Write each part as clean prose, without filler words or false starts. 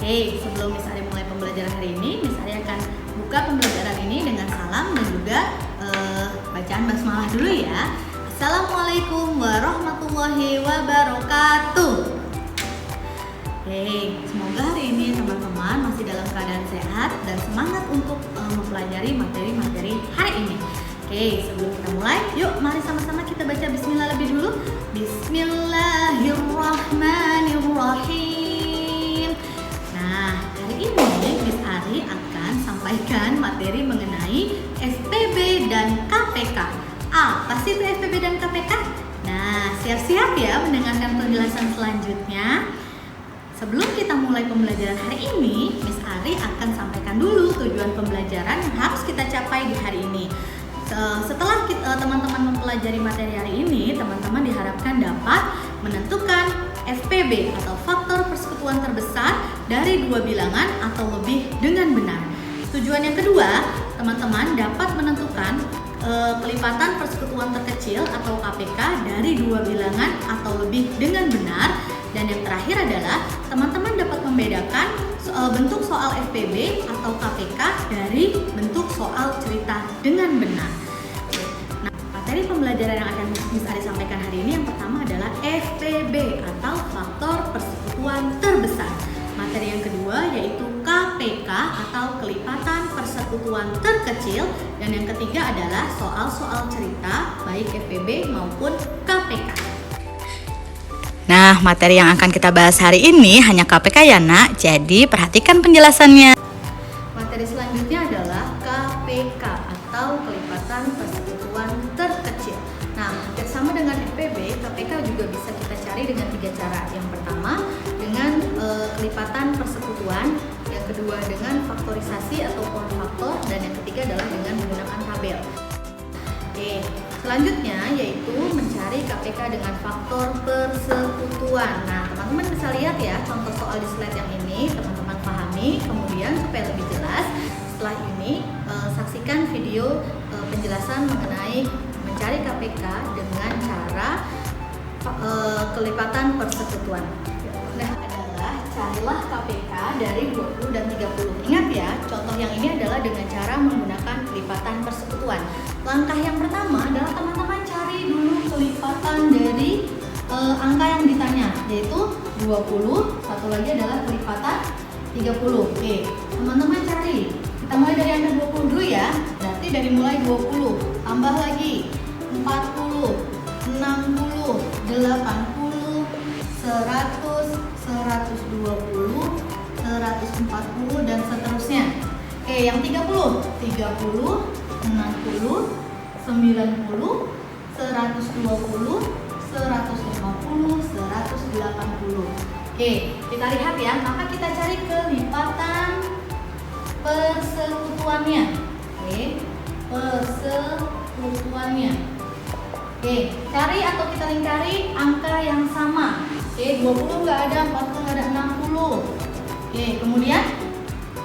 Oke, sebelum Miss Ari mulai pembelajaran hari ini, Miss Ari akan buka pembelajaran ini dengan salam dan juga bacaan basmalah dulu ya. Assalamualaikum warahmatullahi wabarakatuh. Oke, semoga hari ini teman-teman masih dalam keadaan sehat dan semangat untuk mempelajari materi-materi hari ini. Oke, sebelum kita mulai, yuk mari sama-sama kita baca bismillah lebih dulu. Bismillahirrahmanirrahim. Nah, hari ini Miss Ari akan sampaikan materi mengenai SPB dan KPK. Apa sih itu SPB dan KPK? Nah, siap-siap ya mendengarkan penjelasan selanjutnya. Sebelum kita mulai pembelajaran hari ini, Miss Ari akan sampaikan dulu tujuan pembelajaran yang harus kita capai di hari ini. Setelah teman-teman mempelajari materi hari ini, teman-teman diharapkan dapat menentukan SPB atau faktor persekutuan terbesar dari dua bilangan atau lebih dengan benar. Tujuan yang kedua, teman-teman dapat menentukan kelipatan persekutuan terkecil atau KPK dari dua bilangan atau lebih dengan benar. Dan yang terakhir adalah teman-teman dapat membedakan bentuk soal SPB atau KPK dari bentuk soal cerita dengan benar. Nah, materi pembelajaran yang akan Miss Ari sampaikan hari ini yang pertama adalah SPB atau faktor persekutuan terbesar. Materi yang kedua yaitu KPK atau kelipatan persekutuan terkecil. Dan yang ketiga adalah soal-soal cerita baik SPB maupun KPK. Nah, materi yang akan kita bahas hari ini hanya KPK ya nak, jadi perhatikan penjelasannya. Materi selanjutnya adalah KPK atau kelipatan persekutuan terkecil. Nah, hampir sama dengan SPB, KPK juga bisa kita cari dengan tiga cara. Yang pertama dengan kelipatan persekutuan, yang kedua dengan faktorisasi atau pola faktor, dan yang ketiga adalah dengan menggunakan tabel. Oke, selanjutnya yaitu mencari KPK dengan faktor persekutuan. Nah, teman-teman bisa lihat ya contoh soal di slide yang ini, teman-teman pahami. Kemudian supaya lebih jelas, setelah ini saksikan video penjelasan mengenai mencari KPK dengan cara kelipatan persekutuan. Nah, adalah carilah KPK dari 20 dan 30. Ingat ya, contoh yang ini adalah dengan cara menggunakan kelipatan persekutuan. Langkah yang pertama adalah teman-teman cari dulu kelipatan dari angka yang ditanya, yaitu 20, satu lagi adalah kelipatan 30. Oke, teman-teman cari. Kita mulai dari angka 20 dulu ya. Berarti dari mulai 20, tambah lagi 40, 60, 80, 100, 120, 140 dan seterusnya. Oke, yang 30, 60, 90, 120, 150, 180. Oke, kita lihat ya, maka kita cari kelipatan persekutuannya. Oke, persekutuannya. Oke, cari atau kita lingkari angka yang sama. Oke, 20 nggak ada, 40 nggak ada, 60. Oke, kemudian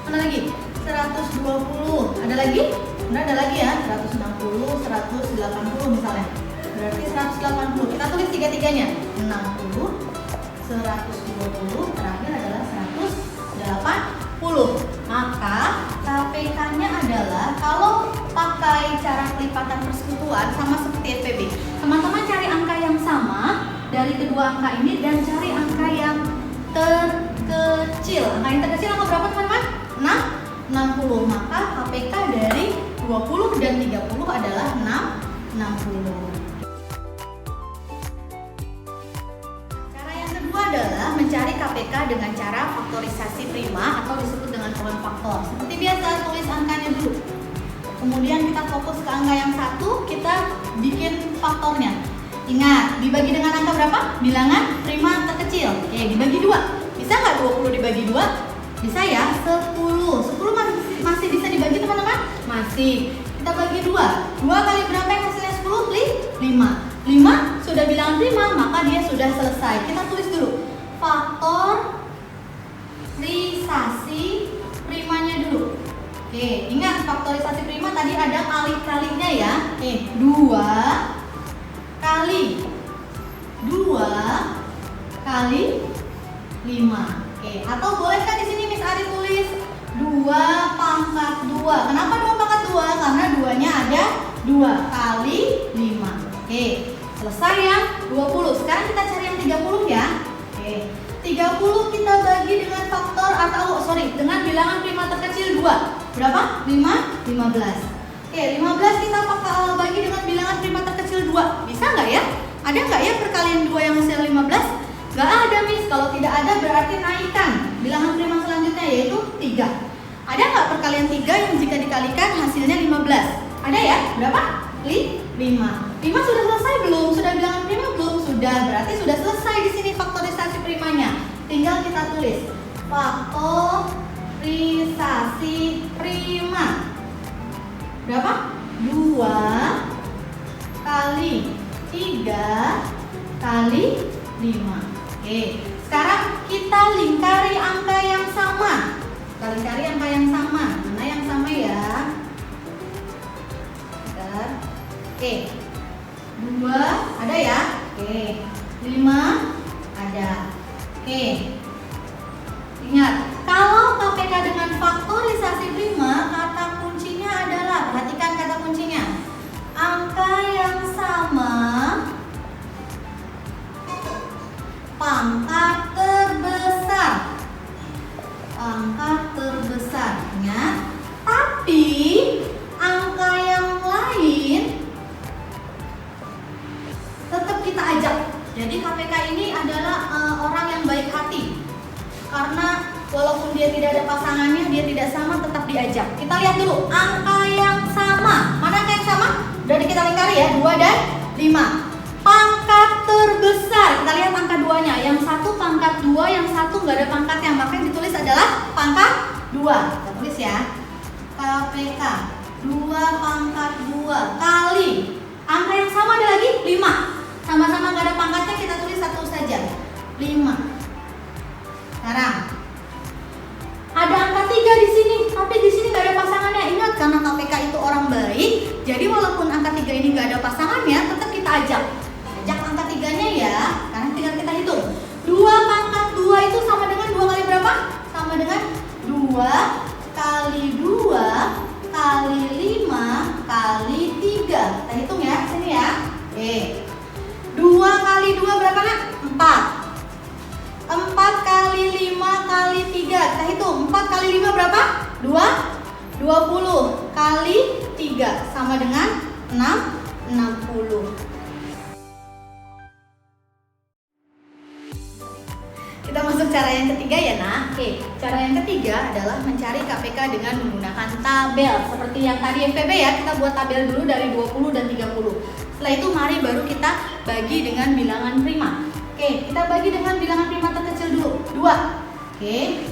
mana lagi? 120. Ada lagi? Benar, ada lagi ya, 160, 180 misalnya. Berarti 180. Kita tulis tiga-tiganya. 60, 120, terakhir adalah 180. Maka KPK-nya adalah kalau pakai cara kelipatan persekutuan sama seperti SPB. Teman-teman cari angka yang sama dari kedua angka ini dan cari angka yang terkecil. Angka yang terkecil angka berapa teman-teman? 60. Maka KPK dari 20 dan 30 adalah 60. Cara yang kedua adalah mencari KPK dengan cara faktorisasi prima atau disebut dengan pola faktor. Seperti biasa, tulis angkanya dulu. Kemudian kita fokus ke angka yang satu, kita bikin faktornya. Ingat, dibagi dengan angka berapa? Bilangan prima terkecil. Oke, dibagi 2. Bisa nggak 20 dibagi 2? Bisa ya, 10. 10 masih bisa dibagi teman-teman? Masih. Kita bagi 2. 2 kali berapa yang hasilnya 10? 5. 5 sudah bilangan prima, maka dia sudah selesai. Kita tulis dulu. Faktorisasi primanya dulu. Oke, ingat faktorisasi prima tadi ada kali-kalinya ya. Oke, 2 kali 2 kali 5. Oke, atau boleh kan di sini Miss Ari tulis 2 pangkat 2. Kenapa 2 pangkat 2? Karena 2-nya ada 2 kali 5. Oke, selesai ya 20. Sekarang kita cari yang 30 ya. Oke, 30 kita bagi dengan faktor dengan bilangan prima terkecil 2. Berapa? 15. Oke, 15 kita bagi dengan bilangan prima terkecil 2. Bisa nggak ya? Ada nggak ya perkalian 2 yang hasil 15? Nggak ada, Miss. Kalau tidak ada berarti naikkan bilangan prima selanjutnya yaitu 3. Ada nggak perkalian 3 yang jika dikalikan hasilnya 15? Ada ya? Berapa? 5. 5 sudah selesai belum? Sudah bilangan prima belum? Sudah. Berarti sudah selesai di sini faktorisasi primanya. Tinggal kita tulis faktorisasi prima. Berapa? 2 kali 3 kali 5. Oke, sekarang kita lingkari angka yang sama. Kita lingkari angka yang sama. Mana yang sama ya? Bentar. Oke, 2 ada ya? Oke, 5 ada. Oke, ingat, kalau KPK dengan faktorisasi prima, kata kuncinya adalah, perhatikan kata kuncinya, angka yang sama, pangkat terbesar. Pangkat terbesar. Ingat, tapi angka yang lain tetap kita ajak. Jadi KPK ini adalah orang yang baik hati. Karena walaupun dia tidak ada pasangannya, dia tidak sama, tetap diajak. Kita lihat dulu angka yang sama. Mana angka yang sama? Udah kita lingkari ya, 2 dan 5. Pangkat terbesar. Kita lihat angka 2-nya. Yang satu pangkat 2, yang satu nggak ada pangkatnya. Maka yang ditulis adalah pangkat 2. Kita tulis ya. KPK 2 pangkat 2 kali angka yang sama ada lagi 5. Sama-sama nggak ada pangkatnya, kita tulis satu saja. 5. Sekarang ada angka 3 di sini, tapi di sini nggak ada pasangannya. Ingat, karena KPK itu orang baik, jadi walaupun angka 3 ini nggak ada pasangannya, tetap kita ajak angka 3-nya ya. Sekarang tinggal kita hitung. 2 pangkat 2 itu sama dengan 2 kali berapa? Sama dengan 2 kali 2 kali 5 kali 3. Kita hitung ya, sini ya. Oke. 2 kali 2 berapa, Nak? 4. 4 kali 5 kali 3. Kita hitung. 4 kali 5 berapa? 20 kali 3 sama dengan 60. Kita masuk cara yang ketiga ya, Nak. Oke, cara yang ketiga adalah mencari KPK dengan menggunakan tabel. Seperti yang tadi FPB ya, kita buat tabel dulu dari 20 dan 30. Setelah itu mari baru kita bagi dengan bilangan prima. Oke, kita bagi dengan bilangan prima terkecil dulu, 2. Oke,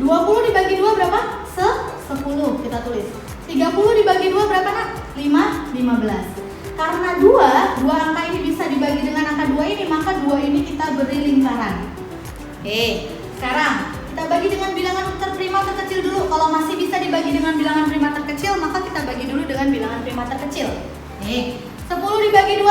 20 dibagi 2 berapa? 10, kita tulis. 30 dibagi 2 berapa, Nak? 15. Karena 2 angka ini bisa dibagi dengan angka 2 ini, maka 2 ini kita beri lingkaran. Oke, sekarang kita bagi dengan bilangan prima terkecil dulu. Kalau masih bisa dibagi dengan bilangan prima terkecil, maka kita bagi dulu dengan bilangan prima terkecil. Oke, 10 dibagi 2,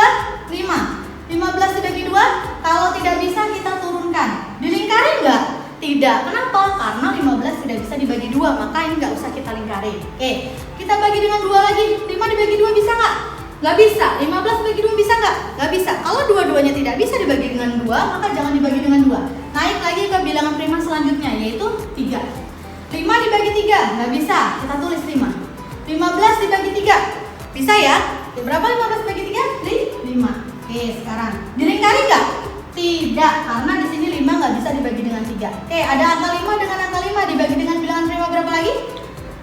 5. 15 dibagi 2, kalau tidak bisa kita turunkan. Dilingkari nggak? Tidak. Kenapa? Karena 15 tidak bisa dibagi 2, maka ini nggak usah kita lingkari. Oke, kita bagi dengan 2 lagi. 5 dibagi 2 bisa nggak? Nggak bisa. 15 dibagi 2 bisa nggak? Nggak bisa. Kalau dua-duanya tidak bisa dibagi dengan 2, maka jangan dibagi dengan 2. Naik lagi ke bilangan prima selanjutnya, yaitu 3. 5 dibagi 3, nggak bisa. Kita tulis 5. 15 dibagi 3, bisa ya? Oke, berapa 15 dibagi 3? 5. Oke, sekarang dilingkari nggak? Tidak, karena di sini 5 nggak bisa dibagi dengan 3. Oke, ada angka 5 dengan angka 5 dibagi dengan bilangan prima berapa lagi?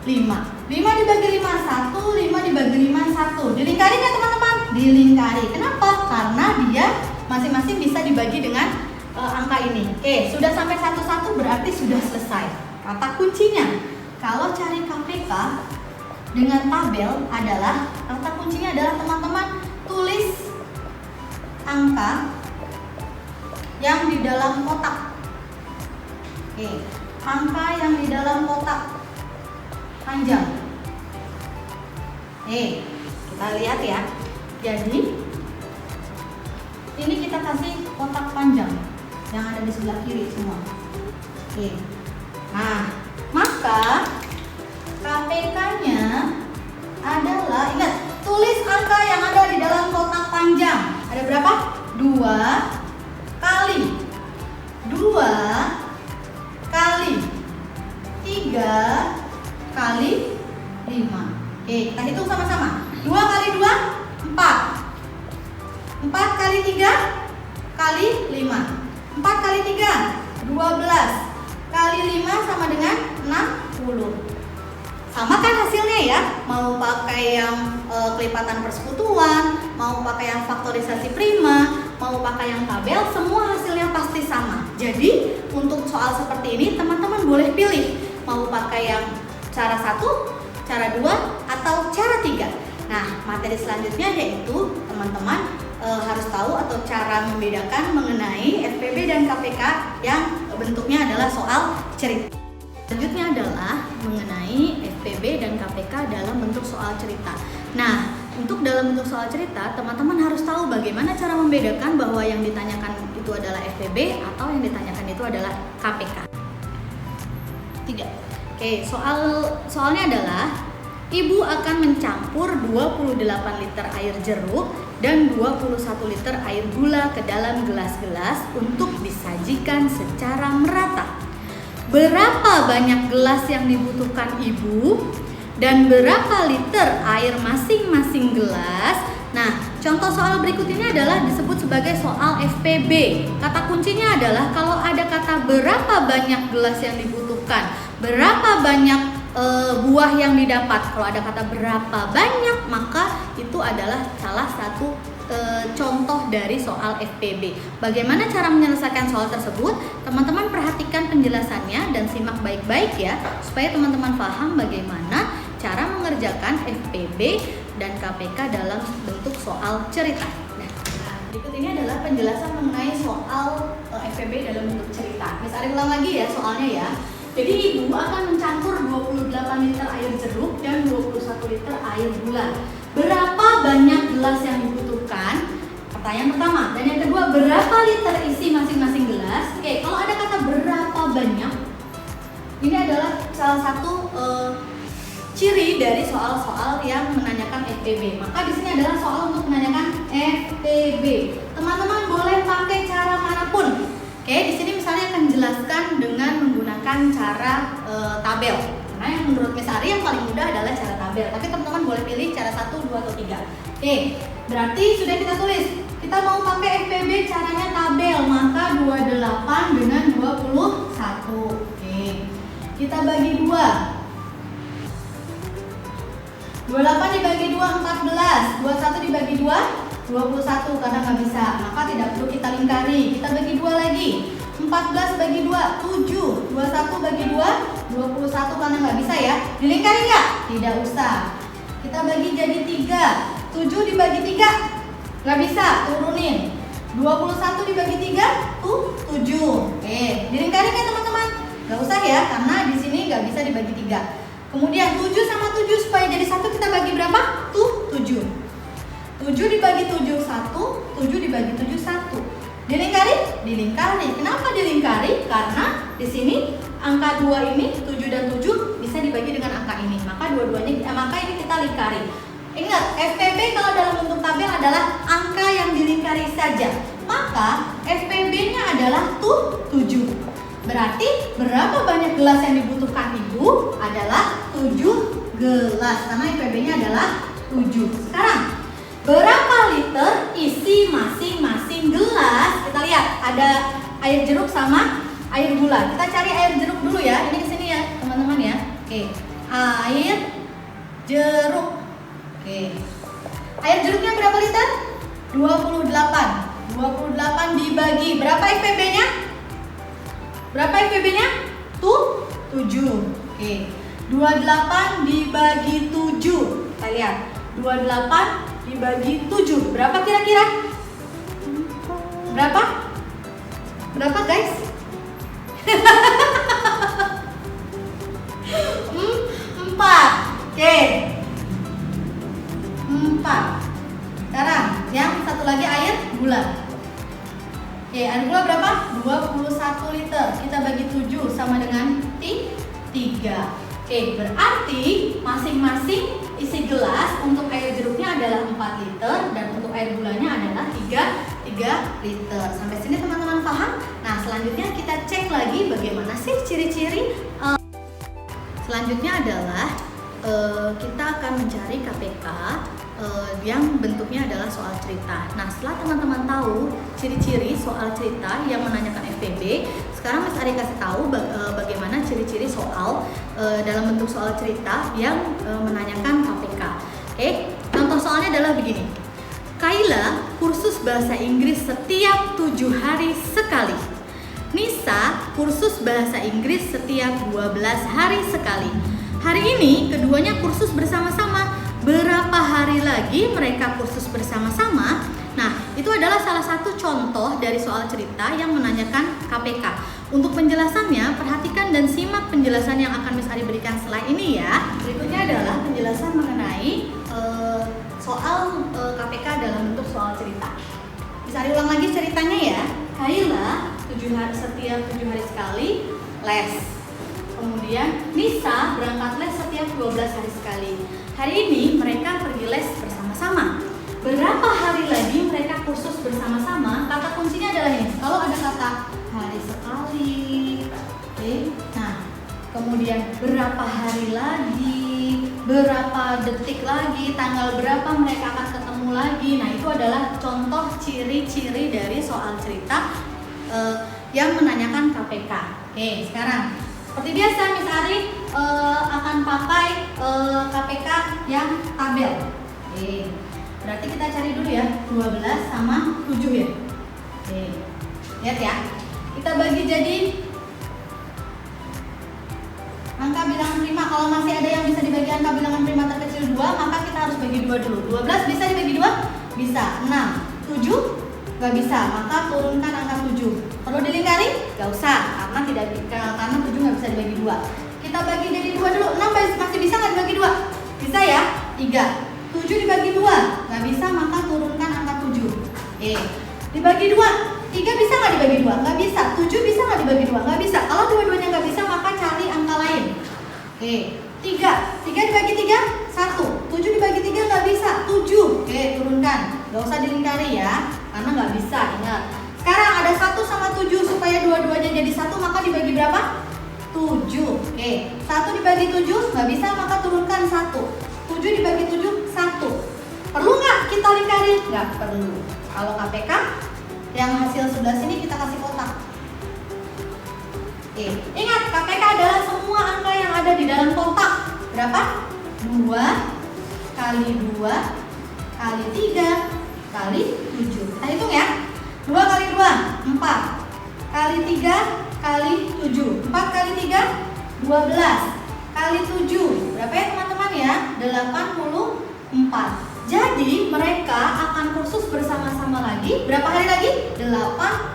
5. 5 dibagi 5, 1. 5 dibagi 5, 1. Dilingkari nggak, teman-teman? Dilingkari. Kenapa? Karena dia masing-masing bisa dibagi dengan angka ini. Oke, sudah sampai 1 berarti sudah selesai. Kata kuncinya, kalau cari KPK dengan tabel adalah, kata kuncinya adalah teman-teman tulis angka yang di dalam kotak. Oke, angka yang di dalam kotak panjang. Kita lihat ya. Jadi ini kita kasih kotak panjang yang ada di sebelah kiri semua. Oke. Nah, KPK-nya adalah, ingat, tulis angka yang ada di dalam kotak panjang. Ada berapa? 2 kali 2 kali 3 kali 5. Oke, kita hitung sama-sama. 2 kali 2, 4. 4 kali 3 kali 5. 4 kali 3, 12. Kali 5 sama dengan 60. Sama kan hasilnya ya? Mau pakai yang kelipatan persekutuan, mau pakai yang faktorisasi prima, mau pakai yang tabel, semua hasilnya pasti sama. Jadi untuk soal seperti ini teman-teman boleh pilih mau pakai yang cara 1, cara 2, atau cara 3. Nah, materi selanjutnya yaitu teman-teman harus tahu atau cara membedakan mengenai FPB dan KPK yang bentuknya adalah soal cerita. Selanjutnya adalah mengenai FPB dan KPK dalam bentuk soal cerita. Nah, untuk dalam bentuk soal cerita, teman-teman harus tahu bagaimana cara membedakan bahwa yang ditanyakan itu adalah FPB atau yang ditanyakan itu adalah KPK. 3. Oke, soalnya adalah ibu akan mencampur 28 liter air jeruk dan 21 liter air gula ke dalam gelas-gelas untuk disajikan secara merata. Berapa banyak gelas yang dibutuhkan ibu dan berapa liter air masing-masing gelas? Nah, contoh soal berikut ini adalah disebut sebagai soal FPB. Kata kuncinya adalah kalau ada kata berapa banyak gelas yang dibutuhkan, berapa banyak buah yang didapat. Kalau ada kata berapa banyak, maka itu adalah salah satu contoh dari soal FPB. Bagaimana cara menyelesaikan soal tersebut? Teman-teman perhatikan penjelasannya dan simak baik-baik ya, supaya teman-teman paham bagaimana cara mengerjakan FPB dan KPK dalam bentuk soal cerita. Nah, berikut ini adalah penjelasan mengenai soal FPB dalam bentuk cerita. Miss Ari ulang lagi ya soalnya ya. Jadi ibu akan mencampur 28 liter air jeruk dan 21 liter air gula. Berapa banyak gelas yang dibutuhkan? Pertanyaan pertama. Dan yang kedua, berapa liter isi masing-masing gelas? Oke, kalau ada kata berapa banyak, ini adalah salah satu ciri dari soal-soal yang menanyakan FPB. Maka di sini adalah soal untuk menanyakan FPB. Teman-teman boleh pakai cara manapun. Oke, di sini misalnya akan jelaskan dengan menggunakan cara tabel. Karena yang menurut Miss Ari yang paling mudah adalah cara tabel. Tapi teman-teman boleh pilih cara 1, 2, atau 3. Oke, berarti sudah kita tulis. Kita mau pakai FPB caranya tabel, maka 28 dengan 21. Oke, kita bagi 2. 28 dibagi 2, 14. 21 dibagi 2, 21, karena nggak bisa, maka tidak perlu kita lingkari. Kita bagi 2 lagi. 14 bagi 2, 7. 21 bagi 2, 21, karena nggak bisa ya. Dilingkari nggak? Tidak usah. Kita bagi jadi 3. 7 dibagi 3, nggak bisa, turunin. 21 dibagi 3, 7. Oke, dilingkari nggak teman-teman? Nggak usah ya, karena di sini nggak bisa dibagi 3. Kemudian 7 sama 7 supaya jadi 1 kita bagi berapa? 7. 7 dibagi 7, 1. 7 dibagi 7, 1. Dilingkari? Dilingkari. Kenapa dilingkari? Karena di sini angka 2 ini, 7 dan 7 bisa dibagi dengan angka ini. Maka maka ini kita lingkari. Ingat, FPB kalau dalam bentuk tabel adalah angka yang dilingkari saja. Maka FPB-nya adalah 7. Berarti berapa banyak gelas yang dibutuhkan ibu? Adalah 7 gelas. Karena FPB-nya adalah 7. Sekarang, berapa liter isi masing-masing gelas? Kita lihat, ada air jeruk sama air gula. Kita cari air jeruk dulu ya. Ini kesini ya, teman-teman ya. Oke, air jeruk. Oke, air jeruknya berapa liter? 28. 28 dibagi berapa FPB-nya? Berapa FPB-nya? 7. Oke, 28 dibagi 7. Kita lihat, 28 dibagi 7. Berapa kira-kira? Berapa? Berapa guys? 4. Oke. 4. Sekarang yang satu lagi air gula. Oke, air gula berapa? 21 liter. Kita bagi 7 sama dengan 3. 3. Oke, berarti masing-masing isi gelas untuk air jeruknya adalah 4 liter dan untuk air gulanya adalah 3 liter. Sampai sini teman-teman paham? Nah, selanjutnya kita cek lagi bagaimana sih ciri-ciri. Selanjutnya adalah kita akan mencari KPK yang bentuknya adalah soal cerita. Nah, setelah teman-teman tahu ciri-ciri soal cerita yang menanyakan FPB, sekarang Miss Ari kasih tahu bagaimana ciri-ciri soal dalam bentuk soal cerita yang menanyakan KPK. Oke, contoh soalnya adalah begini. Kayla kursus bahasa Inggris setiap 7 hari sekali. Nisa kursus bahasa Inggris setiap 12 hari sekali. Hari ini keduanya kursus bersama-sama. Berapa hari lagi mereka kursus bersama-sama? Nah, itu adalah salah satu contoh dari soal cerita yang menanyakan KPK. Untuk penjelasannya, perhatikan dan simak penjelasan yang akan Miss Ari berikan setelah ini ya. Berikutnya adalah penjelasan mengenai soal KPK dalam bentuk soal cerita. Miss Ari ulang lagi ceritanya ya. Kayla setiap 7 hari sekali les. Kemudian Nisa berangkat les setiap 12 hari sekali. Hari ini mereka pergi les bersama-sama. Berapa hari lagi mereka kursus bersama-sama? Kata kuncinya adalah ini. Kalau ada kata hari sekali, oke. Nah, kemudian berapa hari lagi, berapa detik lagi, tanggal berapa mereka akan ketemu lagi. Nah, itu adalah contoh ciri-ciri dari soal cerita yang menanyakan KPK. Oke, sekarang seperti biasa Miss Ari akan pakai KPK yang tabel. Oke, berarti kita cari dulu ya 12 sama 7 ya. Oke, lihat ya. Kita bagi jadi angka bilangan prima. Kalau masih ada yang bisa dibagi angka bilangan prima terkecil 2, maka kita harus bagi 2 dulu. 12 bisa dibagi 2? Bisa. 6, 7 gak bisa, maka turunkan angka 7. Perlu dilingkari? Gak usah, karena 7 gak bisa dibagi 2. Kita bagi jadi 2 dulu. 6 masih bisa gak dibagi 2? Bisa ya? 3. 7 dibagi 2 gak bisa, maka turunkan angka 7. Dibagi 2, 3 bisa gak dibagi 2? Gak bisa. 7 bisa gak dibagi 2? Gak bisa. Kalau dua-duanya gak bisa, maka cari angka lain. 3 dibagi 3? 1. 7 dibagi 3 gak bisa. 7. Turunkan. Gak usah dilingkari ya, karena nggak bisa, ingat. Sekarang ada 1 sama 7, supaya dua-duanya jadi 1, maka dibagi berapa? 7. 1 dibagi 7 nggak bisa, maka turunkan 1. 7 dibagi 7, 1. Perlu nggak kita lingkari? Nggak perlu. Kalau KPK yang hasil sebelah sini kita kasih kotak. Ingat, KPK adalah semua angka yang ada di dalam kotak. Berapa? 2 kali 2 kali 3 kali 7. Kita hitung ya. 2 kali 2, 4. Kali 3 kali 7. 4 kali 3, 12. Kali 7. Berapa ya teman-teman ya? 84. Jadi mereka akan kursus bersama-sama lagi. Berapa hari lagi? 84